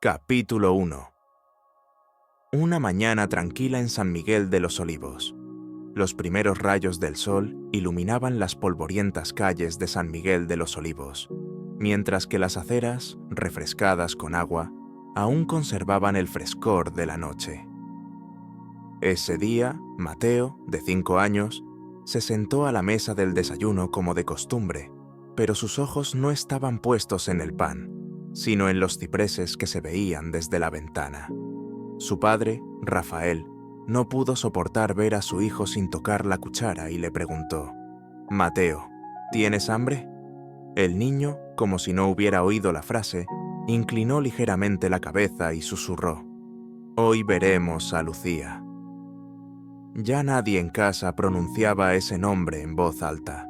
Capítulo 1. Una mañana tranquila en San Miguel de los Olivos. Los primeros rayos del sol iluminaban las polvorientas calles de San Miguel de los Olivos, mientras que las aceras, refrescadas con agua, aún conservaban el frescor de la noche. Ese día, Mateo, de 5 años, se sentó a la mesa del desayuno como de costumbre, pero sus ojos no estaban puestos en el pan, sino en los cipreses que se veían desde la ventana. Su padre, Rafael, no pudo soportar ver a su hijo sin tocar la cuchara y le preguntó: «Mateo, ¿tienes hambre?». El niño, como si no hubiera oído la frase, inclinó ligeramente la cabeza y susurró: «Hoy veremos a Lucía». Ya nadie en casa pronunciaba ese nombre en voz alta.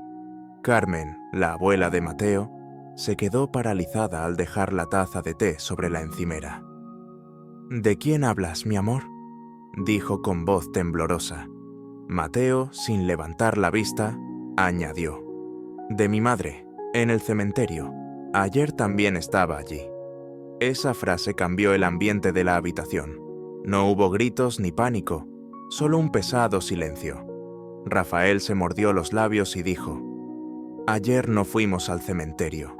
Carmen, la abuela de Mateo, se quedó paralizada al dejar la taza de té sobre la encimera. «¿De quién hablas, mi amor?», dijo con voz temblorosa. Mateo, sin levantar la vista, añadió: «De mi madre, en el cementerio. Ayer también estaba allí». Esa frase cambió el ambiente de la habitación. No hubo gritos ni pánico, solo un pesado silencio. Rafael se mordió los labios y dijo: «Ayer no fuimos al cementerio».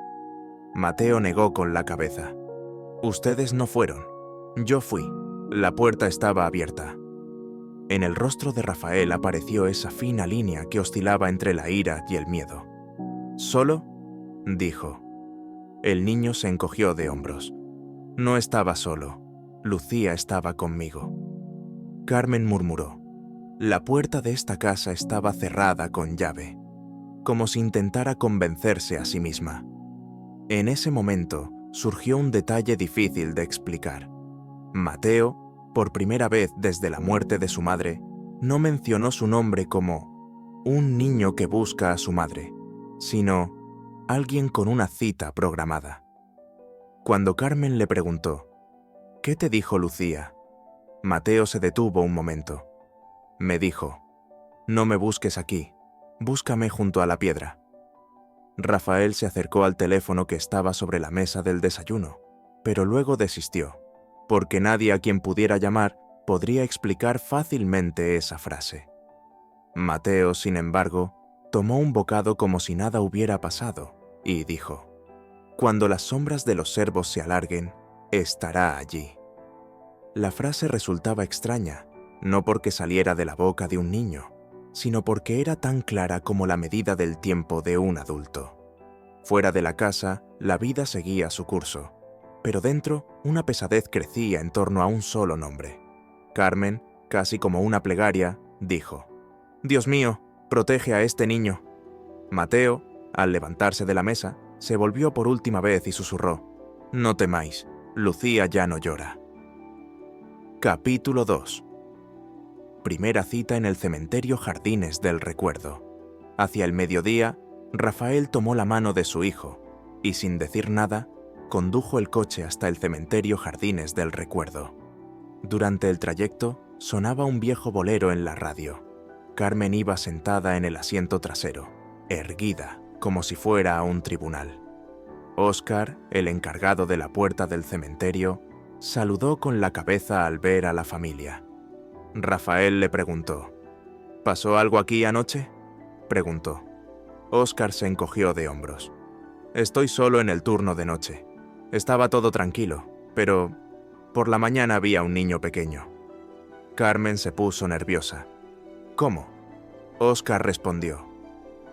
Mateo negó con la cabeza. «Ustedes no fueron. Yo fui. La puerta estaba abierta». En el rostro de Rafael apareció esa fina línea que oscilaba entre la ira y el miedo. «¿Solo?», dijo. El niño se encogió de hombros. «No estaba solo. Lucía estaba conmigo». Carmen murmuró: «La puerta de esta casa estaba cerrada con llave», como si intentara convencerse a sí misma. En ese momento surgió un detalle difícil de explicar. Mateo, por primera vez desde la muerte de su madre, no mencionó su nombre como un niño que busca a su madre, sino alguien con una cita programada. Cuando Carmen le preguntó: «¿Qué te dijo Lucía?», Mateo se detuvo un momento. «Me dijo: no me busques aquí, búscame junto a la piedra». Rafael se acercó al teléfono que estaba sobre la mesa del desayuno, pero luego desistió, porque nadie a quien pudiera llamar podría explicar fácilmente esa frase. Mateo, sin embargo, tomó un bocado como si nada hubiera pasado y dijo: «Cuando las sombras de los servos se alarguen, estará allí». La frase resultaba extraña, no porque saliera de la boca de un niño, sino porque era tan clara como la medida del tiempo de un adulto. Fuera de la casa, la vida seguía su curso, pero dentro una pesadez crecía en torno a un solo nombre. Carmen, casi como una plegaria, dijo: «Dios mío, protege a este niño». Mateo, al levantarse de la mesa, se volvió por última vez y susurró: «No temáis, Lucía ya no llora». Capítulo 2. Primera cita en el cementerio Jardines del Recuerdo. Hacia el mediodía, Rafael tomó la mano de su hijo y, sin decir nada, condujo el coche hasta el cementerio Jardines del Recuerdo. Durante el trayecto, sonaba un viejo bolero en la radio. Carmen iba sentada en el asiento trasero, erguida, como si fuera a un tribunal. Óscar, el encargado de la puerta del cementerio, saludó con la cabeza al ver a la familia. Rafael le preguntó: «¿Pasó algo aquí anoche?», preguntó. Óscar se encogió de hombros. «Estoy solo en el turno de noche. Estaba todo tranquilo, pero por la mañana había un niño pequeño». Carmen se puso nerviosa. «¿Cómo?». Óscar respondió: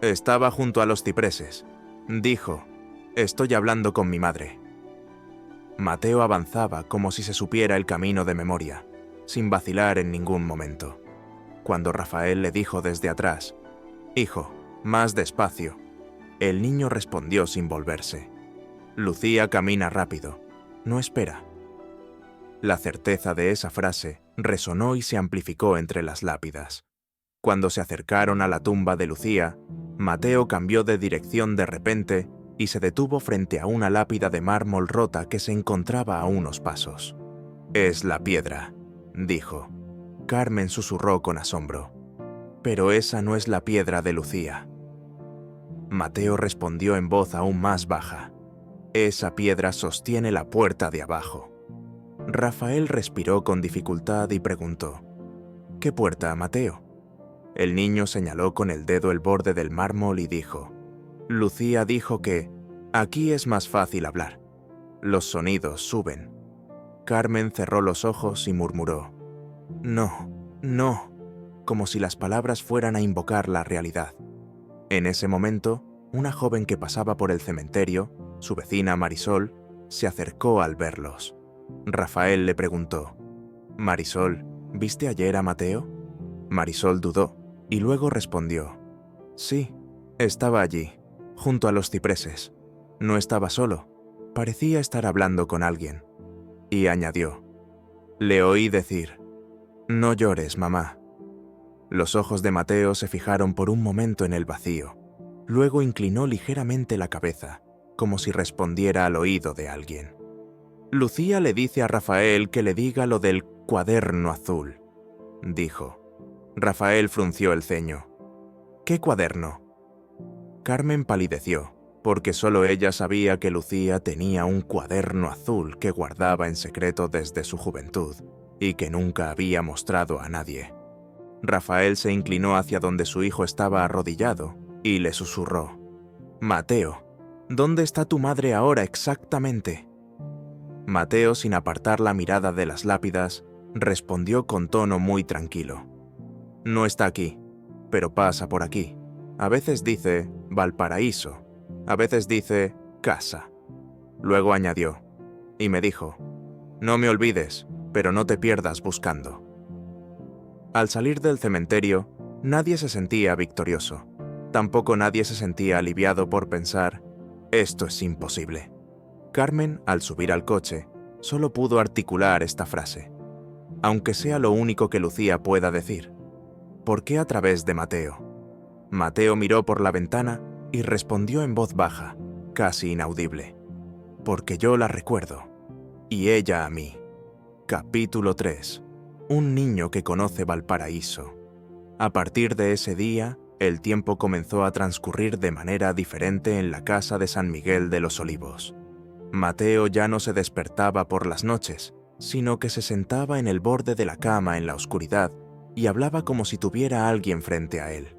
«Estaba junto a los cipreses. Dijo: estoy hablando con mi madre». Mateo avanzaba como si se supiera el camino de memoria, sin vacilar en ningún momento. Cuando Rafael le dijo desde atrás: «Hijo, más despacio», el niño respondió sin volverse: «Lucía camina rápido, no espera». La certeza de esa frase resonó y se amplificó entre las lápidas. Cuando se acercaron a la tumba de Lucía, Mateo cambió de dirección de repente y se detuvo frente a una lápida de mármol rota que se encontraba a unos pasos. «Es la piedra», dijo. Carmen susurró con asombro: «Pero esa no es la piedra de Lucía». Mateo respondió en voz aún más baja: «Esa piedra sostiene la puerta de abajo». Rafael respiró con dificultad y preguntó: ¿Qué puerta, Mateo? El niño señaló con el dedo el borde del mármol y dijo: Lucía dijo que aquí es más fácil hablar. Los sonidos suben. Carmen cerró los ojos y murmuró: No, no, como si las palabras fueran a invocar la realidad. En ese momento, una joven que pasaba por el cementerio, su vecina Marisol, se acercó al verlos. Rafael le preguntó: Marisol, ¿viste ayer a Mateo? Marisol dudó y luego respondió: Sí, estaba allí, junto a los cipreses. No estaba solo, parecía estar hablando con alguien. Y añadió: Le oí decir: No llores, mamá. Los ojos de Mateo se fijaron por un momento en el vacío. Luego inclinó ligeramente la cabeza, como si respondiera al oído de alguien. Lucía le dice a Rafael que le diga lo del cuaderno azul, dijo. Rafael frunció el ceño. ¿Qué cuaderno? Carmen palideció, porque solo ella sabía que Lucía tenía un cuaderno azul que guardaba en secreto desde su juventud y que nunca había mostrado a nadie. Rafael se inclinó hacia donde su hijo estaba arrodillado y le susurró: Mateo, ¿dónde está tu madre ahora exactamente? Mateo, sin apartar la mirada de las lápidas, respondió con tono muy tranquilo: No está aquí, pero pasa por aquí. A veces dice Valparaíso, a veces dice casa. Luego añadió, y me dijo: No me olvides, pero no te pierdas buscando. Al salir del cementerio, nadie se sentía victorioso. Tampoco nadie se sentía aliviado por pensar: esto es imposible. Carmen, al subir al coche, solo pudo articular esta frase: aunque sea lo único que Lucía pueda decir. ¿Por qué a través de Mateo? Mateo miró por la ventana y respondió en voz baja, casi inaudible: Porque yo la recuerdo, y ella a mí. Capítulo 3. Un niño que conoce Valparaíso. A partir de ese día, el tiempo comenzó a transcurrir de manera diferente en la casa de San Miguel de los Olivos. Mateo ya no se despertaba por las noches, sino que se sentaba en el borde de la cama en la oscuridad y hablaba como si tuviera a alguien frente a él.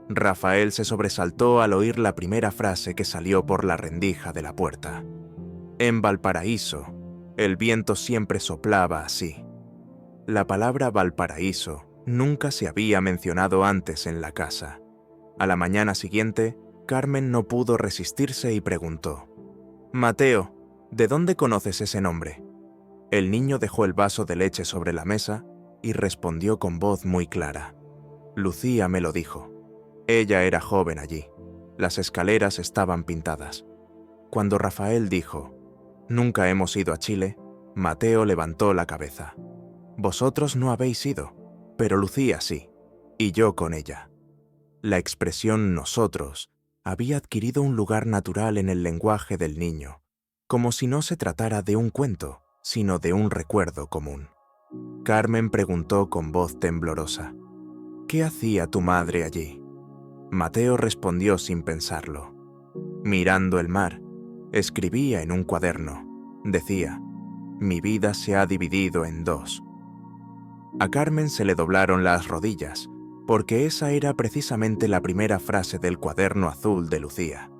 Rafael se sobresaltó al oír la primera frase que salió por la rendija de la puerta. En Valparaíso, el viento siempre soplaba así. La palabra Valparaíso nunca se había mencionado antes en la casa. A la mañana siguiente, Carmen no pudo resistirse y preguntó: Mateo, ¿de dónde conoces ese nombre? El niño dejó el vaso de leche sobre la mesa y respondió con voz muy clara: Lucía me lo dijo. Ella era joven allí. Las escaleras estaban pintadas. Cuando Rafael dijo: Nunca hemos ido a Chile, Mateo levantó la cabeza. Vosotros no habéis ido, pero Lucía sí, y yo con ella. La expresión nosotros había adquirido un lugar natural en el lenguaje del niño, como si no se tratara de un cuento, sino de un recuerdo común. Carmen preguntó con voz temblorosa: ¿Qué hacía tu madre allí? Mateo respondió sin pensarlo: Mirando el mar, escribía en un cuaderno. Decía: Mi vida se ha dividido en dos. A Carmen se le doblaron las rodillas, porque esa era precisamente la primera frase del cuaderno azul de Lucía.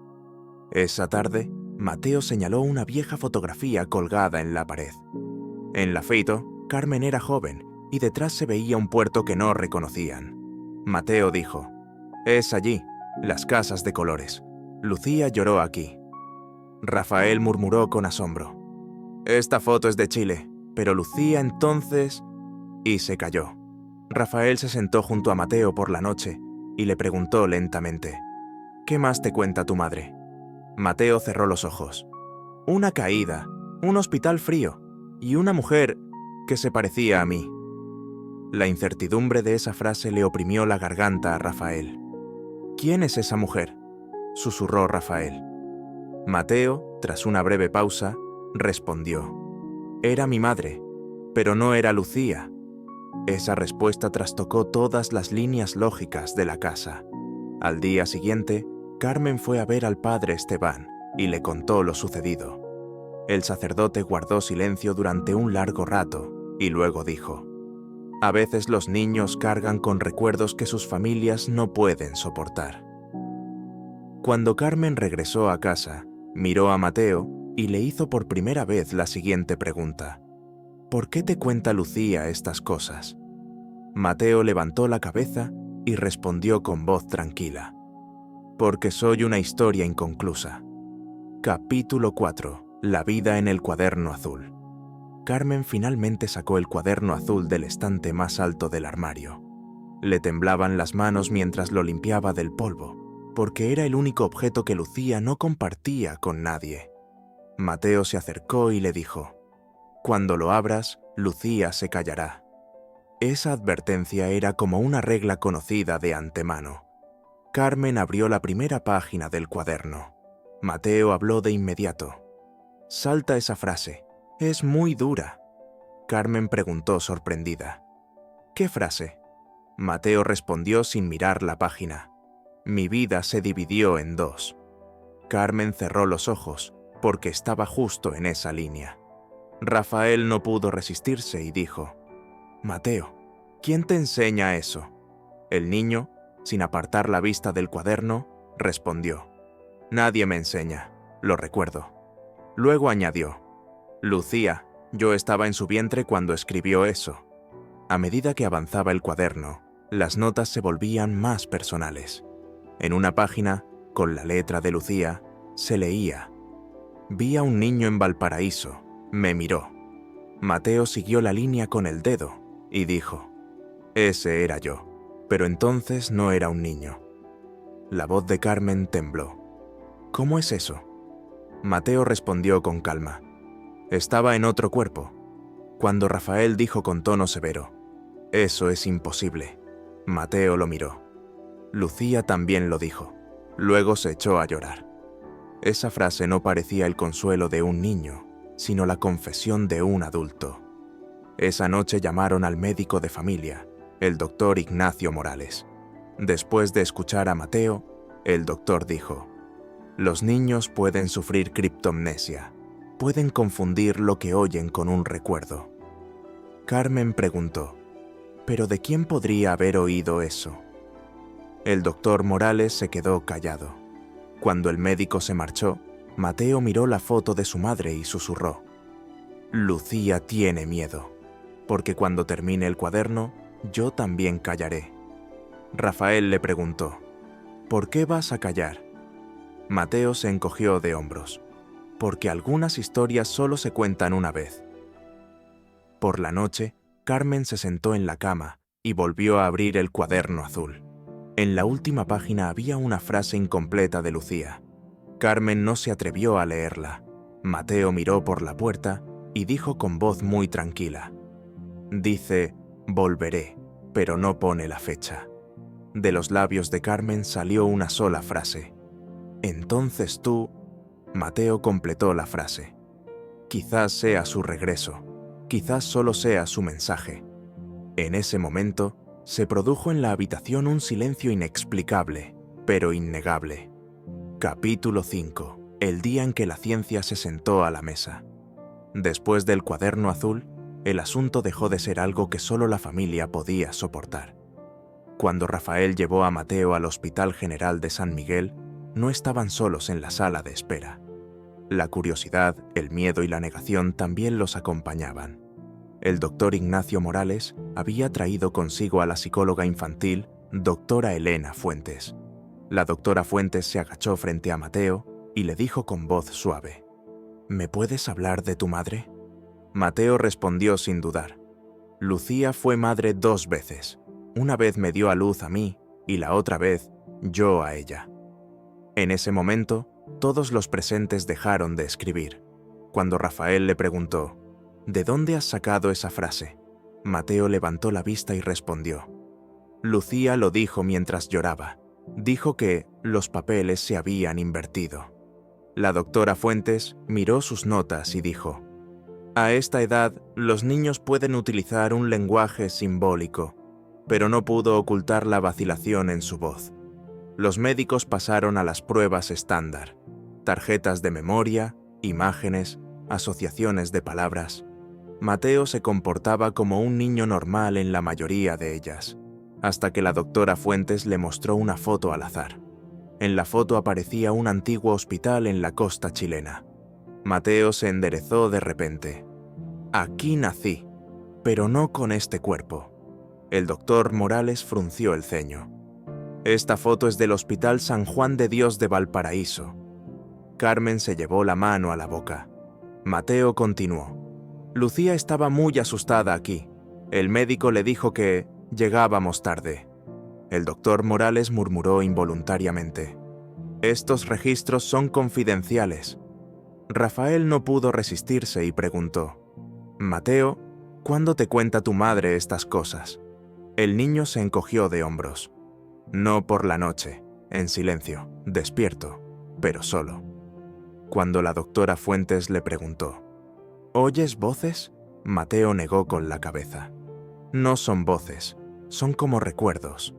Esa tarde, Mateo señaló una vieja fotografía colgada en la pared. En la foto, Carmen era joven y detrás se veía un puerto que no reconocían. Mateo dijo: Es allí, las casas de colores. Lucía lloró aquí. Rafael murmuró con asombro: Esta foto es de Chile, pero Lucía entonces... Y se calló. Rafael se sentó junto a Mateo por la noche y le preguntó lentamente: ¿Qué más te cuenta tu madre? Mateo cerró los ojos. Una caída, un hospital frío y una mujer que se parecía a mí. La incertidumbre de esa frase le oprimió la garganta a Rafael. ¿Quién es esa mujer?, susurró Rafael. Mateo, tras una breve pausa, respondió: Era mi madre, pero no era Lucía. Esa respuesta trastocó todas las líneas lógicas de la casa. Al día siguiente, Carmen fue a ver al padre Esteban y le contó lo sucedido. El sacerdote guardó silencio durante un largo rato y luego dijo: a veces los niños cargan con recuerdos que sus familias no pueden soportar. Cuando Carmen regresó a casa, miró a Mateo y le hizo por primera vez la siguiente pregunta: ¿por qué te cuenta Lucía estas cosas? Mateo levantó la cabeza y respondió con voz tranquila: porque soy una historia inconclusa. Capítulo 4. La vida en el cuaderno azul. Carmen finalmente sacó el cuaderno azul del estante más alto del armario. Le temblaban las manos mientras lo limpiaba del polvo, porque era el único objeto que Lucía no compartía con nadie. Mateo se acercó y le dijo: cuando lo abras, Lucía se callará. Esa advertencia era como una regla conocida de antemano. Carmen abrió la primera página del cuaderno. Mateo habló de inmediato: salta esa frase. Es muy dura. Carmen preguntó sorprendida: ¿qué frase? Mateo respondió sin mirar la página: mi vida se dividió en dos. Carmen cerró los ojos, porque estaba justo en esa línea. Rafael no pudo resistirse y dijo: Mateo, ¿quién te enseña eso? El niño, sin apartar la vista del cuaderno, respondió: nadie me enseña, lo recuerdo. Luego añadió: Lucía, yo estaba en su vientre cuando escribió eso. A medida que avanzaba el cuaderno, las notas se volvían más personales. En una página, con la letra de Lucía, se leía: vi a un niño en Valparaíso, me miró. Mateo siguió la línea con el dedo y dijo: ese era yo, pero entonces no era un niño. La voz de Carmen tembló. ¿Cómo es eso? Mateo respondió con calma: estaba en otro cuerpo. Cuando Rafael dijo con tono severo: eso es imposible, Mateo lo miró. Lucía también lo dijo. Luego se echó a llorar. Esa frase no parecía el consuelo de un niño, sino la confesión de un adulto. Esa noche llamaron al médico de familia, el doctor Ignacio Morales. Después de escuchar a Mateo, el doctor dijo: los niños pueden sufrir criptomnesia. Pueden confundir lo que oyen con un recuerdo. Carmen preguntó: ¿pero de quién podría haber oído eso? El doctor Morales se quedó callado. Cuando el médico se marchó, Mateo miró la foto de su madre y susurró: Lucía tiene miedo, porque cuando termine el cuaderno, yo también callaré. Rafael le preguntó: ¿por qué vas a callar? Mateo se encogió de hombros: porque algunas historias solo se cuentan una vez. Por la noche, Carmen se sentó en la cama y volvió a abrir el cuaderno azul. En la última página había una frase incompleta de Lucía. Carmen no se atrevió a leerla. Mateo miró por la puerta y dijo con voz muy tranquila: dice, volveré, pero no pone la fecha. De los labios de Carmen salió una sola frase: entonces tú... Mateo completó la frase: quizás sea su regreso, quizás solo sea su mensaje. En ese momento, se produjo en la habitación un silencio inexplicable, pero innegable. Capítulo 5. El día en que la ciencia se sentó a la mesa. Después del cuaderno azul, el asunto dejó de ser algo que solo la familia podía soportar. Cuando Rafael llevó a Mateo al Hospital General de San Miguel, no estaban solos en la sala de espera. La curiosidad, el miedo y la negación también los acompañaban. El doctor Ignacio Morales había traído consigo a la psicóloga infantil, doctora Elena Fuentes. La doctora Fuentes se agachó frente a Mateo y le dijo con voz suave: ¿me puedes hablar de tu madre? Mateo respondió sin dudar: Lucía fue madre 2 veces. Una vez me dio a luz a mí y la otra vez yo a ella. En ese momento, todos los presentes dejaron de escribir. Cuando Rafael le preguntó: ¿de dónde has sacado esa frase?, Mateo levantó la vista y respondió: Lucía lo dijo mientras lloraba. Dijo que los papeles se habían invertido. La doctora Fuentes miró sus notas y dijo: a esta edad, los niños pueden utilizar un lenguaje simbólico, pero no pudo ocultar la vacilación en su voz. Los médicos pasaron a las pruebas estándar: tarjetas de memoria, imágenes, asociaciones de palabras. Mateo se comportaba como un niño normal en la mayoría de ellas, hasta que la doctora Fuentes le mostró una foto al azar. En la foto aparecía un antiguo hospital en la costa chilena. Mateo se enderezó de repente. Aquí nací, pero no con este cuerpo. El doctor Morales frunció el ceño. Esta foto es del Hospital San Juan de Dios de Valparaíso. Carmen se llevó la mano a la boca. Mateo continuó. Lucía estaba muy asustada aquí. El médico le dijo que llegábamos tarde. El doctor Morales murmuró involuntariamente. Estos registros son confidenciales. Rafael no pudo resistirse y preguntó. Mateo, ¿cuándo te cuenta tu madre estas cosas? El niño se encogió de hombros. No por la noche, en silencio, despierto, pero solo. Cuando la doctora Fuentes le preguntó, ¿oyes voces? Mateo negó con la cabeza. No son voces, son como recuerdos.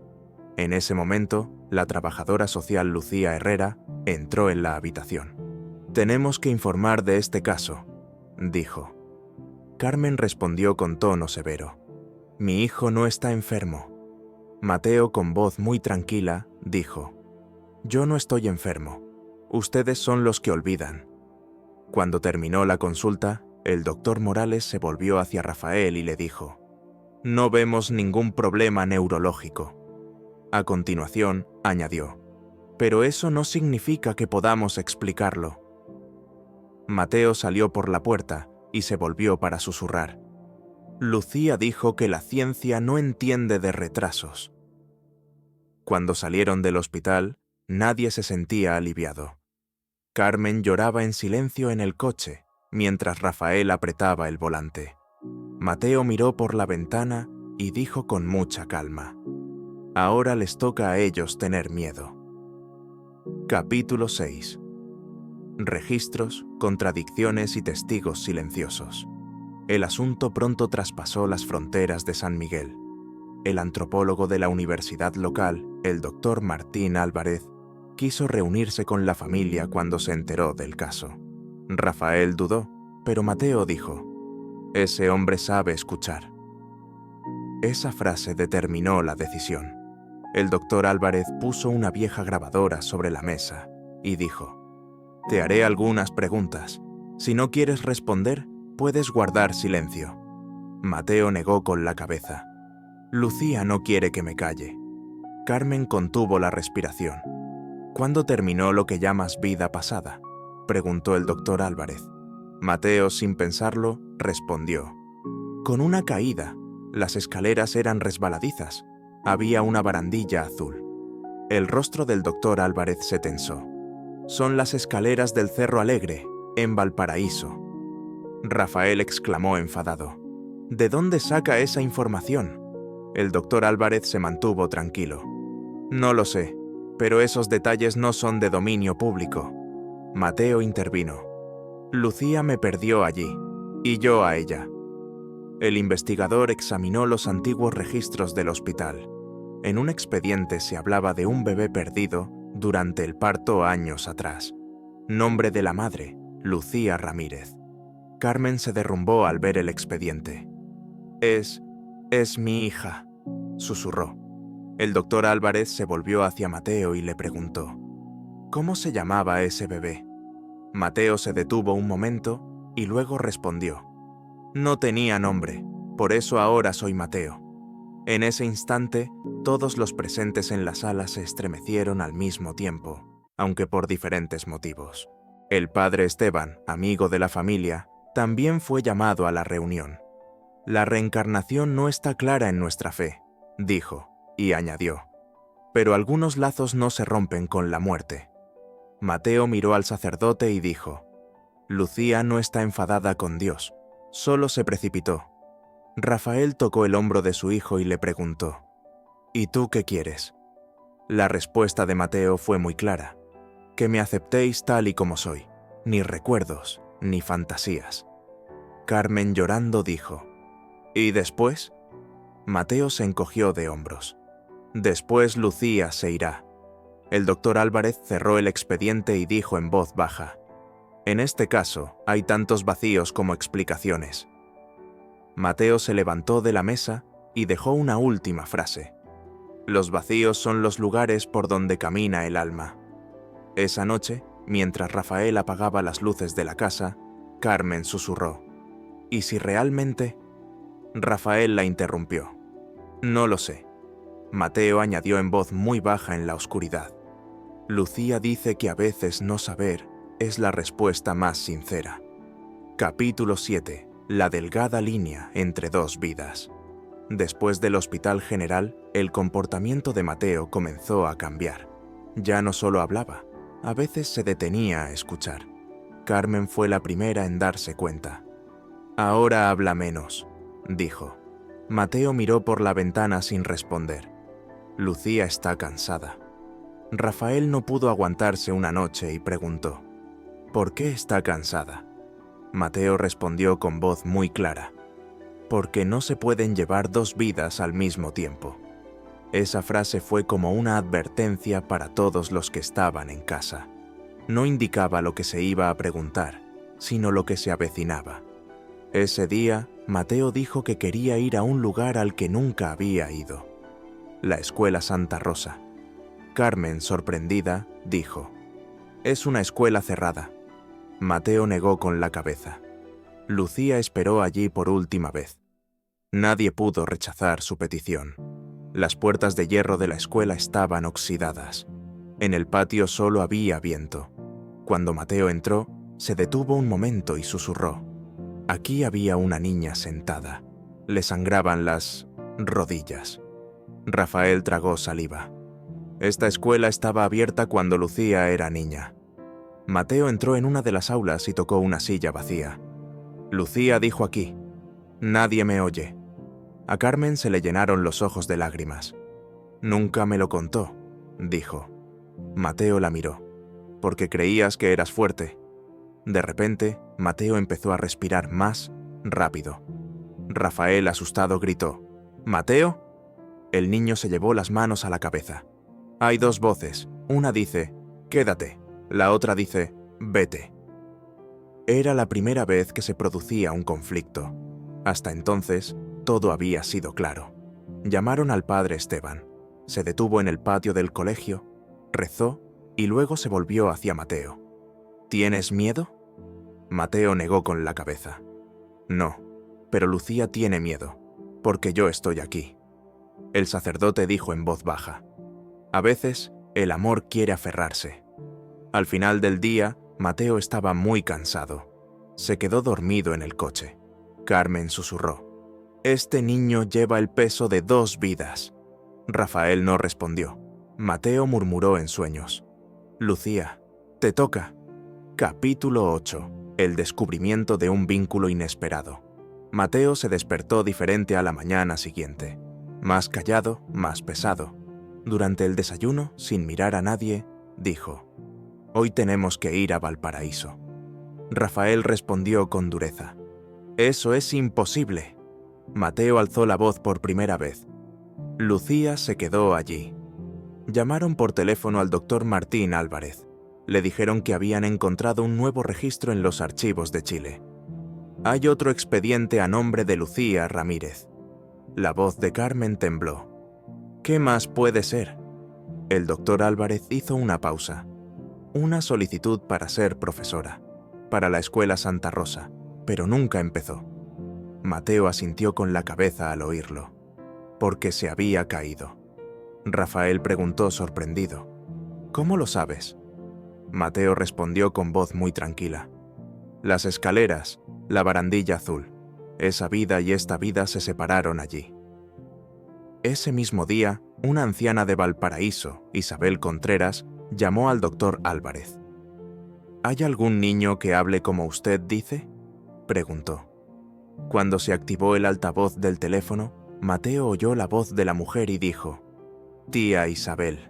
En ese momento, la trabajadora social Lucía Herrera entró en la habitación. Tenemos que informar de este caso, dijo. Carmen respondió con tono severo. Mi hijo no está enfermo. Mateo, con voz muy tranquila, dijo. Yo no estoy enfermo. Ustedes son los que olvidan. Cuando terminó la consulta, el doctor Morales se volvió hacia Rafael y le dijo, no vemos ningún problema neurológico. A continuación, añadió, pero eso no significa que podamos explicarlo. Mateo salió por la puerta y se volvió para susurrar. Lucía dijo que la ciencia no entiende de retrasos. Cuando salieron del hospital, nadie se sentía aliviado. Carmen lloraba en silencio en el coche, mientras Rafael apretaba el volante. Mateo miró por la ventana y dijo con mucha calma, ahora les toca a ellos tener miedo. Capítulo 6. Registros, contradicciones y testigos silenciosos. El asunto pronto traspasó las fronteras de San Miguel. El antropólogo de la universidad local, el doctor Martín Álvarez, quiso reunirse con la familia cuando se enteró del caso. Rafael dudó, pero Mateo dijo, ese hombre sabe escuchar. Esa frase determinó la decisión. El doctor Álvarez puso una vieja grabadora sobre la mesa y dijo, te haré algunas preguntas. Si no quieres responder, puedes guardar silencio. Mateo negó con la cabeza. Lucía no quiere que me calle. Carmen contuvo la respiración. ¿Cuándo terminó lo que llamas vida pasada?, preguntó el doctor Álvarez. Mateo, sin pensarlo, respondió. Con una caída. Las escaleras eran resbaladizas. Había una barandilla azul. El rostro del doctor Álvarez se tensó. Son las escaleras del Cerro Alegre, en Valparaíso. Rafael exclamó enfadado. ¿De dónde saca esa información? El doctor Álvarez se mantuvo tranquilo. No lo sé, pero esos detalles no son de dominio público. Mateo intervino. Lucía me perdió allí, y yo a ella. El investigador examinó los antiguos registros del hospital. En un expediente se hablaba de un bebé perdido durante el parto años atrás. Nombre de la madre, Lucía Ramírez. Carmen se derrumbó al ver el expediente. Es mi hija, susurró. El doctor Álvarez se volvió hacia Mateo y le preguntó, ¿cómo se llamaba ese bebé? Mateo se detuvo un momento y luego respondió, no tenía nombre, por eso ahora soy Mateo. En ese instante, todos los presentes en la sala se estremecieron al mismo tiempo, aunque por diferentes motivos. El padre Esteban, amigo de la familia, también fue llamado a la reunión. La reencarnación no está clara en nuestra fe, dijo, y añadió, pero algunos lazos no se rompen con la muerte. Mateo miró al sacerdote y dijo, Lucía no está enfadada con Dios, solo se precipitó. Rafael tocó el hombro de su hijo y le preguntó, ¿y tú qué quieres? La respuesta de Mateo fue muy clara, que me aceptéis tal y como soy, ni recuerdos, ni fantasías. Carmen llorando dijo, ¿y después? Mateo se encogió de hombros. Después Lucía se irá. El doctor Álvarez cerró el expediente y dijo en voz baja, En este caso, hay tantos vacíos como explicaciones. Mateo se levantó de la mesa y dejó una última frase. Los vacíos son los lugares por donde camina el alma. Esa noche, mientras Rafael apagaba las luces de la casa, Carmen susurró: ¿y si realmente? Rafael la interrumpió. No lo sé. Mateo añadió en voz muy baja en la oscuridad. Lucía dice que a veces no saber es la respuesta más sincera. Capítulo 7. La delgada línea entre dos vidas. Después del Hospital General, el comportamiento de Mateo comenzó a cambiar. Ya no solo hablaba, a veces se detenía a escuchar. Carmen fue la primera en darse cuenta. Ahora habla menos, dijo. Mateo miró por la ventana sin responder. Lucía está cansada. Rafael no pudo aguantarse una noche y preguntó: ¿por qué está cansada? Mateo respondió con voz muy clara: porque no se pueden llevar dos vidas al mismo tiempo. Esa frase fue como una advertencia para todos los que estaban en casa. No indicaba lo que se iba a preguntar, sino lo que se avecinaba. Ese día, Mateo dijo que quería ir a un lugar al que nunca había ido: la Escuela Santa Rosa. Carmen, sorprendida, dijo: es una escuela cerrada. Mateo negó con la cabeza. Lucía esperó allí por última vez. Nadie pudo rechazar su petición. Las puertas de hierro de la escuela estaban oxidadas. En el patio solo había viento. Cuando Mateo entró, se detuvo un momento y susurró: aquí había una niña sentada. Le sangraban las rodillas. Rafael tragó saliva. Esta escuela estaba abierta cuando Lucía era niña. Mateo entró en una de las aulas y tocó una silla vacía. Lucía dijo aquí: nadie me oye. A Carmen se le llenaron los ojos de lágrimas. Nunca me lo contó, dijo. Mateo la miró. Porque creías que eras fuerte. De repente, Mateo empezó a respirar más rápido. Rafael, asustado, gritó: ¿Mateo? El niño se llevó las manos a la cabeza. Hay dos voces. Una dice: quédate. La otra dice: vete. Era la primera vez que se producía un conflicto. Hasta entonces, todo había sido claro. Llamaron al padre Esteban. Se detuvo en el patio del colegio, rezó y luego se volvió hacia Mateo. ¿Tienes miedo? Mateo negó con la cabeza. No, pero Lucía tiene miedo, porque yo estoy aquí. El sacerdote dijo en voz baja: a veces, el amor quiere aferrarse. Al final del día, Mateo estaba muy cansado. Se quedó dormido en el coche. Carmen susurró: este niño lleva el peso de dos vidas. Rafael no respondió. Mateo murmuró en sueños: Lucía, te toca. Capítulo 8. El descubrimiento de un vínculo inesperado. Mateo se despertó diferente a la mañana siguiente. Más callado, más pesado. Durante el desayuno, sin mirar a nadie, dijo: hoy tenemos que ir a Valparaíso. Rafael respondió con dureza: eso es imposible. Mateo alzó la voz por primera vez. Lucía se quedó allí. Llamaron por teléfono al doctor Martín Álvarez. Le dijeron que habían encontrado un nuevo registro en los archivos de Chile. Hay otro expediente a nombre de Lucía Ramírez. La voz de Carmen tembló. ¿Qué más puede ser? El doctor Álvarez hizo una pausa. Una solicitud para ser profesora, para la Escuela Santa Rosa, pero nunca empezó. Mateo asintió con la cabeza al oírlo, porque se había caído. Rafael preguntó sorprendido: ¿cómo lo sabes? Mateo respondió con voz muy tranquila: las escaleras, la barandilla azul. Esa vida y esta vida se separaron allí. Ese mismo día, una anciana de Valparaíso, Isabel Contreras, llamó al doctor Álvarez. ¿Hay algún niño que hable como usted dice?, preguntó. Cuando se activó el altavoz del teléfono, Mateo oyó la voz de la mujer y dijo: «Tía Isabel».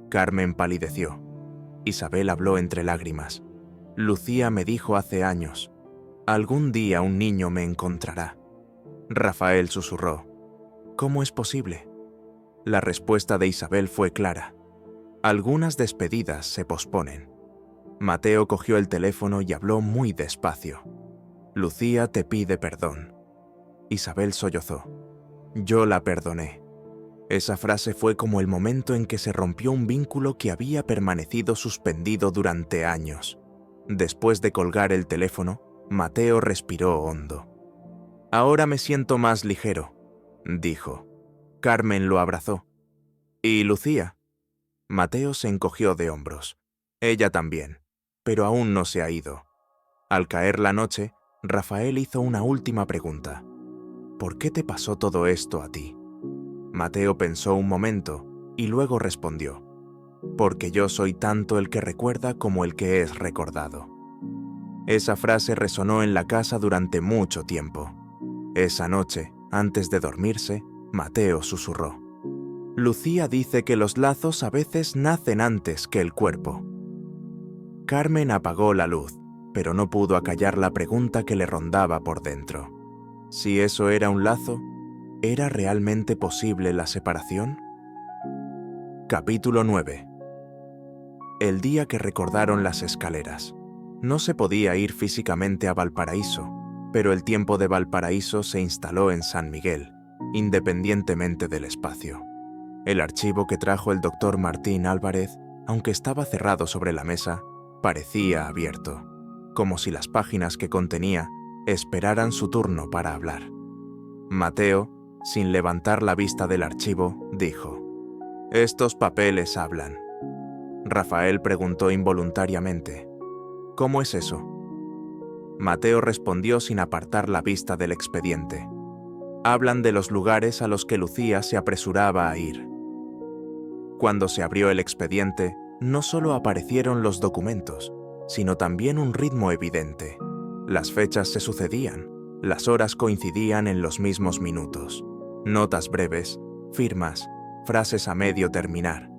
Carmen palideció. Isabel habló entre lágrimas. «Lucía me dijo hace años: algún día un niño me encontrará». Rafael susurró: «¿Cómo es posible?». La respuesta de Isabel fue clara: «Algunas despedidas se posponen». Mateo cogió el teléfono y habló muy despacio. Lucía te pide perdón. Isabel sollozó. Yo la perdoné. Esa frase fue como el momento en que se rompió un vínculo que había permanecido suspendido durante años. Después de colgar el teléfono, Mateo respiró hondo. Ahora me siento más ligero, dijo. Carmen lo abrazó. ¿Y Lucía? Mateo se encogió de hombros. Ella también, pero aún no se ha ido. Al caer la noche, Rafael hizo una última pregunta. ¿Por qué te pasó todo esto a ti? Mateo pensó un momento y luego respondió. Porque yo soy tanto el que recuerda como el que es recordado. Esa frase resonó en la casa durante mucho tiempo. Esa noche, antes de dormirse, Mateo susurró. Lucía dice que los lazos a veces nacen antes que el cuerpo. Carmen apagó la luz, pero no pudo acallar la pregunta que le rondaba por dentro. Si eso era un lazo, ¿era realmente posible la separación? Capítulo 9. El día que recordaron las escaleras. No se podía ir físicamente a Valparaíso, pero el tiempo de Valparaíso se instaló en San Miguel, independientemente del espacio. El archivo que trajo el doctor Martín Álvarez, aunque estaba cerrado sobre la mesa, parecía abierto, como si las páginas que contenía esperaran su turno para hablar. Mateo, sin levantar la vista del archivo, dijo: «Estos papeles hablan». Rafael preguntó involuntariamente: «¿Cómo es eso?». Mateo respondió sin apartar la vista del expediente: «Hablan de los lugares a los que Lucía se apresuraba a ir». Cuando se abrió el expediente, no solo aparecieron los documentos, sino también un ritmo evidente. Las fechas se sucedían, las horas coincidían en los mismos minutos. Notas breves, firmas, frases a medio terminar.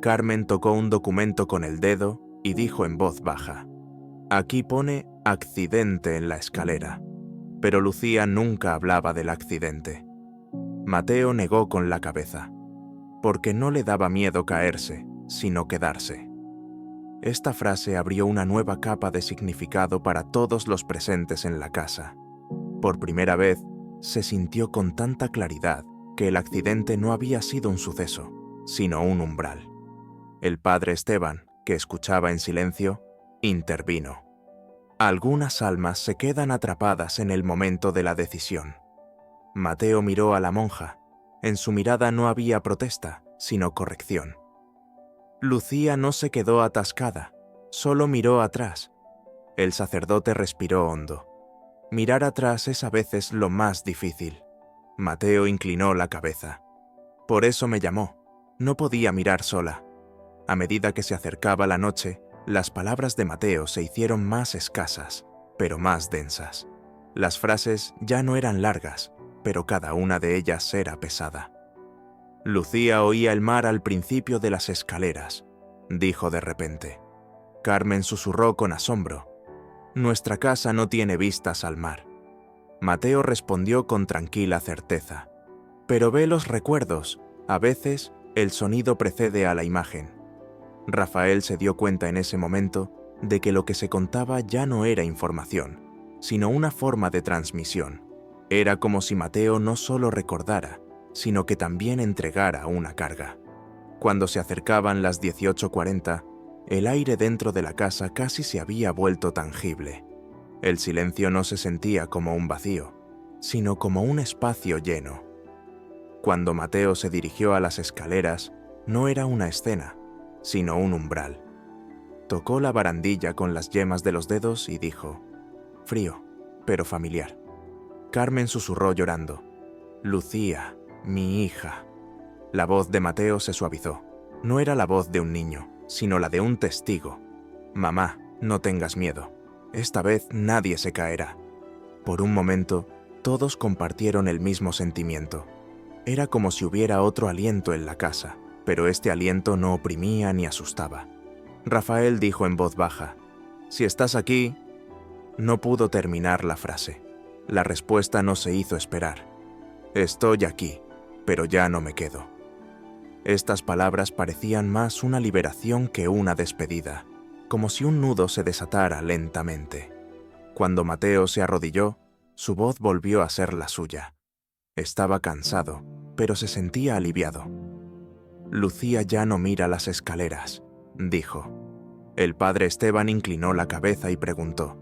Carmen tocó un documento con el dedo y dijo en voz baja: «Aquí pone accidente en la escalera». Pero Lucía nunca hablaba del accidente. Mateo negó con la cabeza, porque no le daba miedo caerse, sino quedarse. Esta frase abrió una nueva capa de significado para todos los presentes en la casa. Por primera vez, se sintió con tanta claridad que el accidente no había sido un suceso, sino un umbral. El padre Esteban, que escuchaba en silencio, intervino. Algunas almas se quedan atrapadas en el momento de la decisión. Mateo miró a la monja. En su mirada no había protesta, sino corrección. Lucía no se quedó atascada, solo miró atrás. El sacerdote respiró hondo. Mirar atrás es a veces lo más difícil. Mateo inclinó la cabeza. Por eso me llamó. No podía mirar sola. A medida que se acercaba la noche, las palabras de Mateo se hicieron más escasas, pero más densas. Las frases ya no eran largas, pero cada una de ellas era pesada. Lucía oía el mar al principio de las escaleras, dijo de repente. Carmen susurró con asombro: «Nuestra casa no tiene vistas al mar». Mateo respondió con tranquila certeza: «Pero ve los recuerdos, a veces el sonido precede a la imagen». Rafael se dio cuenta en ese momento de que lo que se contaba ya no era información, sino una forma de transmisión. Era como si Mateo no solo recordara, sino que también entregara una carga. Cuando se acercaban las 18:40, el aire dentro de la casa casi se había vuelto tangible. El silencio no se sentía como un vacío, sino como un espacio lleno. Cuando Mateo se dirigió a las escaleras, no era una escena, sino un umbral. Tocó la barandilla con las yemas de los dedos y dijo: «Frío, pero familiar». Carmen susurró llorando: «Lucía, mi hija». La voz de Mateo se suavizó. No era la voz de un niño, sino la de un testigo. «Mamá, no tengas miedo. Esta vez nadie se caerá». Por un momento, todos compartieron el mismo sentimiento. Era como si hubiera otro aliento en la casa, pero este aliento no oprimía ni asustaba. Rafael dijo en voz baja: «Si estás aquí». No pudo terminar la frase. La respuesta no se hizo esperar. «Estoy aquí, pero ya no me quedo». Estas palabras parecían más una liberación que una despedida. como si un nudo se desatara lentamente. Cuando Mateo se arrodilló, su voz volvió a ser la suya. Estaba cansado, pero se sentía aliviado. Lucía ya no mira las escaleras, dijo. El padre Esteban inclinó la cabeza y preguntó: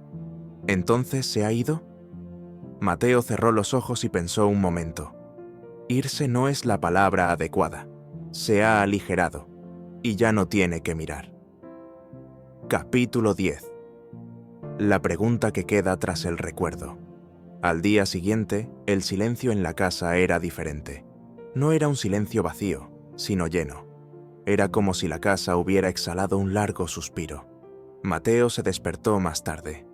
¿Entonces se ha ido? Mateo cerró los ojos y pensó un momento. Irse no es la palabra adecuada. Se ha aligerado y ya no tiene que mirar. Capítulo 10. La pregunta que queda tras el recuerdo. Al día siguiente, el silencio en la casa era diferente. No era un silencio vacío, sino lleno. Era como si la casa hubiera exhalado un largo suspiro. Mateo se despertó más tarde.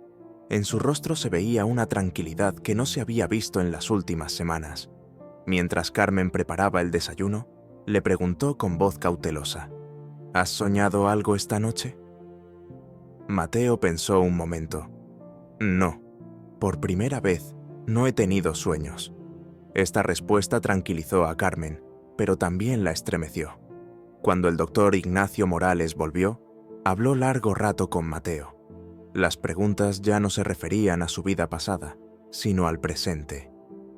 En su rostro se veía una tranquilidad que no se había visto en las últimas semanas. Mientras Carmen preparaba el desayuno, le preguntó con voz cautelosa: ¿Has soñado algo esta noche? Mateo pensó un momento. No, por primera vez no he tenido sueños. Esta respuesta tranquilizó a Carmen, pero también la estremeció. Cuando el doctor Ignacio Morales volvió, habló largo rato con Mateo. Las preguntas ya no se referían a su vida pasada, sino al presente.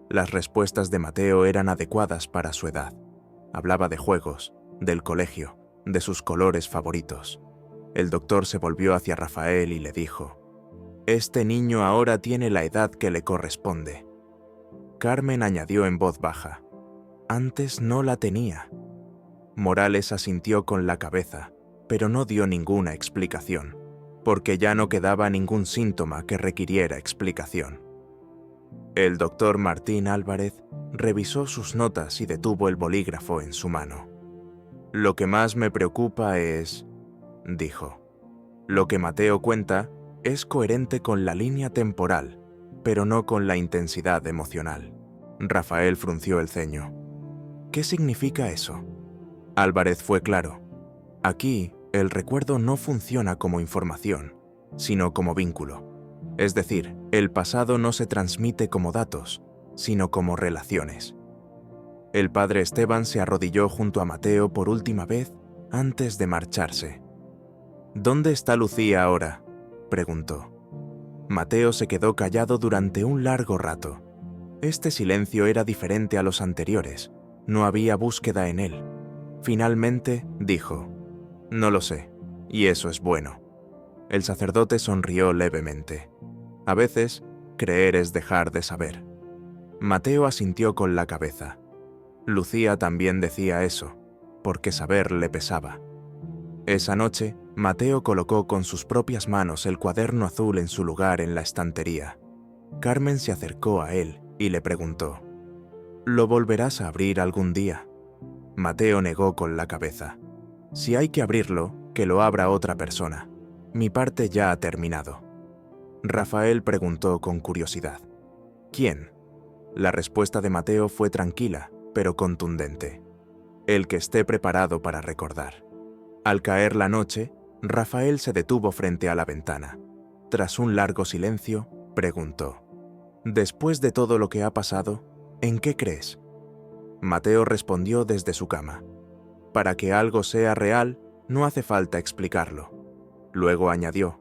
Las respuestas de Mateo eran adecuadas para su edad. Hablaba de juegos, del colegio, de sus colores favoritos. El doctor se volvió hacia Rafael y le dijo: «Este niño ahora tiene la edad que le corresponde». Carmen añadió en voz baja: «Antes no la tenía». Morales asintió con la cabeza, pero no dio ninguna explicación, porque ya no quedaba ningún síntoma que requiriera explicación. El doctor Martín Álvarez revisó sus notas y detuvo el bolígrafo en su mano. «Lo que más me preocupa es», dijo, «lo que Mateo cuenta es coherente con la línea temporal, pero no con la intensidad emocional». Rafael frunció el ceño. «¿Qué significa eso?» Álvarez fue claro. «Aquí, el recuerdo no funciona como información, sino como vínculo. Es decir, el pasado no se transmite como datos, sino como relaciones». El padre Esteban se arrodilló junto a Mateo por última vez antes de marcharse. «¿Dónde está Lucía ahora?», preguntó. Mateo se quedó callado durante un largo rato. Este silencio era diferente a los anteriores. No había búsqueda en él. Finalmente dijo: «No lo sé, y eso es bueno». El sacerdote sonrió levemente. A veces, creer es dejar de saber. Mateo asintió con la cabeza. Lucía también decía eso, porque saber le pesaba. Esa noche, Mateo colocó con sus propias manos el cuaderno azul en su lugar en la estantería. Carmen se acercó a él y le preguntó: «¿Lo volverás a abrir algún día?». Mateo negó con la cabeza. «Si hay que abrirlo, que lo abra otra persona. Mi parte ya ha terminado». Rafael preguntó con curiosidad: «¿Quién?». La respuesta de Mateo fue tranquila, pero contundente: «El que esté preparado para recordar». Al caer la noche, Rafael se detuvo frente a la ventana. Tras un largo silencio, preguntó: «Después de todo lo que ha pasado, ¿en qué crees?». Mateo respondió desde su cama: «Para que algo sea real, no hace falta explicarlo». Luego añadió: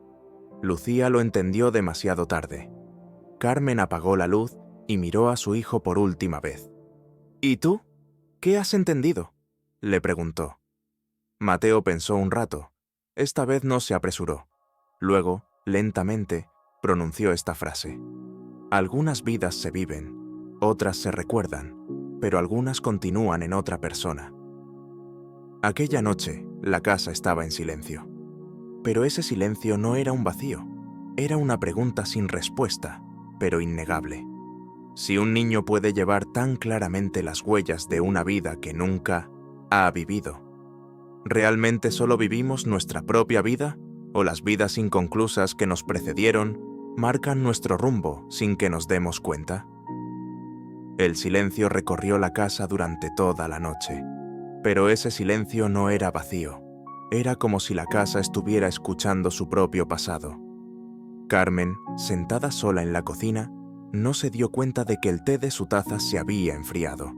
«Lucía lo entendió demasiado tarde». Carmen apagó la luz y miró a su hijo por última vez. «¿Y tú? ¿Qué has entendido?», le preguntó. Mateo pensó un rato. Esta vez no se apresuró. Luego, lentamente, pronunció esta frase: «Algunas vidas se viven, otras se recuerdan, pero algunas continúan en otra persona». Aquella noche, la casa estaba en silencio. Pero ese silencio no era un vacío, era una pregunta sin respuesta, pero innegable. Si un niño puede llevar tan claramente las huellas de una vida que nunca ha vivido, ¿realmente solo vivimos nuestra propia vida, o las vidas inconclusas que nos precedieron marcan nuestro rumbo sin que nos demos cuenta? El silencio recorrió la casa durante toda la noche, pero ese silencio no era vacío. Era como si la casa estuviera escuchando su propio pasado. Carmen, sentada sola en la cocina, no se dio cuenta de que el té de su taza se había enfriado.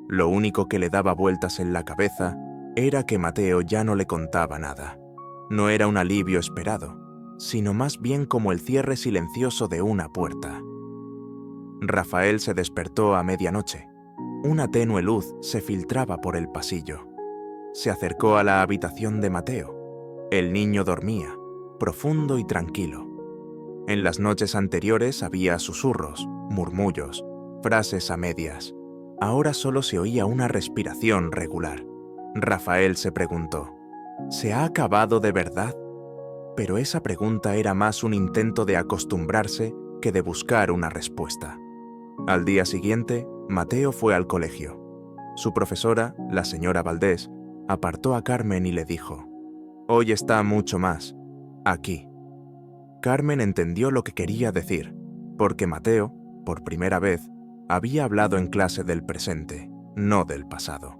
Lo único que le daba vueltas en la cabeza era que Mateo ya no le contaba nada. No era un alivio esperado, sino más bien como el cierre silencioso de una puerta. Rafael se despertó a medianoche. Una tenue luz se filtraba por el pasillo. Se acercó a la habitación de Mateo. El niño dormía, profundo y tranquilo. En las noches anteriores había susurros, murmullos, frases a medias. Ahora solo se oía una respiración regular. Rafael se preguntó, ¿se ha acabado de verdad? Pero esa pregunta era más un intento de acostumbrarse que de buscar una respuesta. Al día siguiente, Mateo fue al colegio. Su profesora, la señora Valdés, apartó a Carmen y le dijo, «Hoy está mucho más, aquí». Carmen entendió lo que quería decir, porque Mateo, por primera vez, había hablado en clase del presente, no del pasado.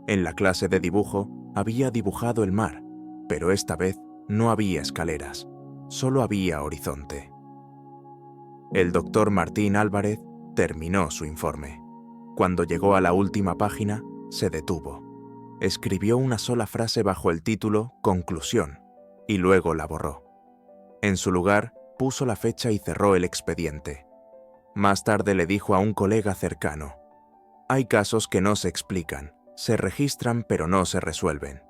En la clase de dibujo había dibujado el mar, pero esta vez no había escaleras, solo había horizonte. El doctor Martín Álvarez terminó su informe. Cuando llegó a la última página, se detuvo. Escribió una sola frase bajo el título «Conclusión» y luego la borró. En su lugar, puso la fecha y cerró el expediente. Más tarde le dijo a un colega cercano, «Hay casos que no se explican, se registran pero no se resuelven».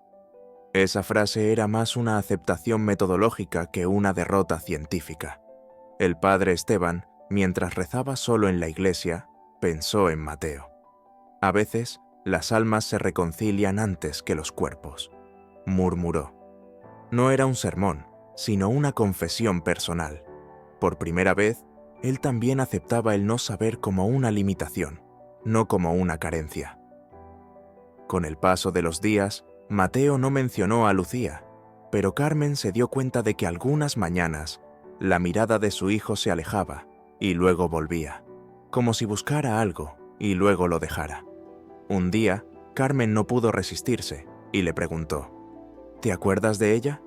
Esa frase era más una aceptación metodológica que una derrota científica. El padre Esteban, mientras rezaba solo en la iglesia, pensó en Mateo. A veces, las almas se reconcilian antes que los cuerpos, murmuró. No era un sermón, sino una confesión personal. Por primera vez, él también aceptaba el no saber como una limitación, no como una carencia. Con el paso de los días, Mateo no mencionó a Lucía, pero Carmen se dio cuenta de que algunas mañanas la mirada de su hijo se alejaba y luego volvía, como si buscara algo y luego lo dejara. Un día, Carmen no pudo resistirse y le preguntó, «¿Te acuerdas de ella?»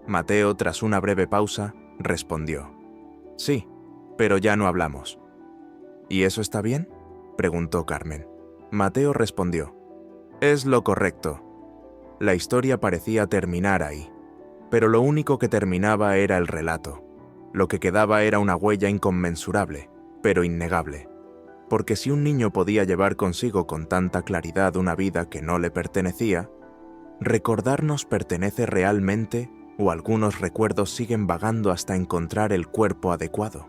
Mateo, tras una breve pausa, respondió, «Sí, pero ya no hablamos». «¿Y eso está bien?», preguntó Carmen. Mateo respondió, «Es lo correcto». La historia parecía terminar ahí, pero lo único que terminaba era el relato. Lo que quedaba era una huella inconmensurable, pero innegable. Porque si un niño podía llevar consigo con tanta claridad una vida que no le pertenecía, ¿recordarnos pertenece realmente o algunos recuerdos siguen vagando hasta encontrar el cuerpo adecuado?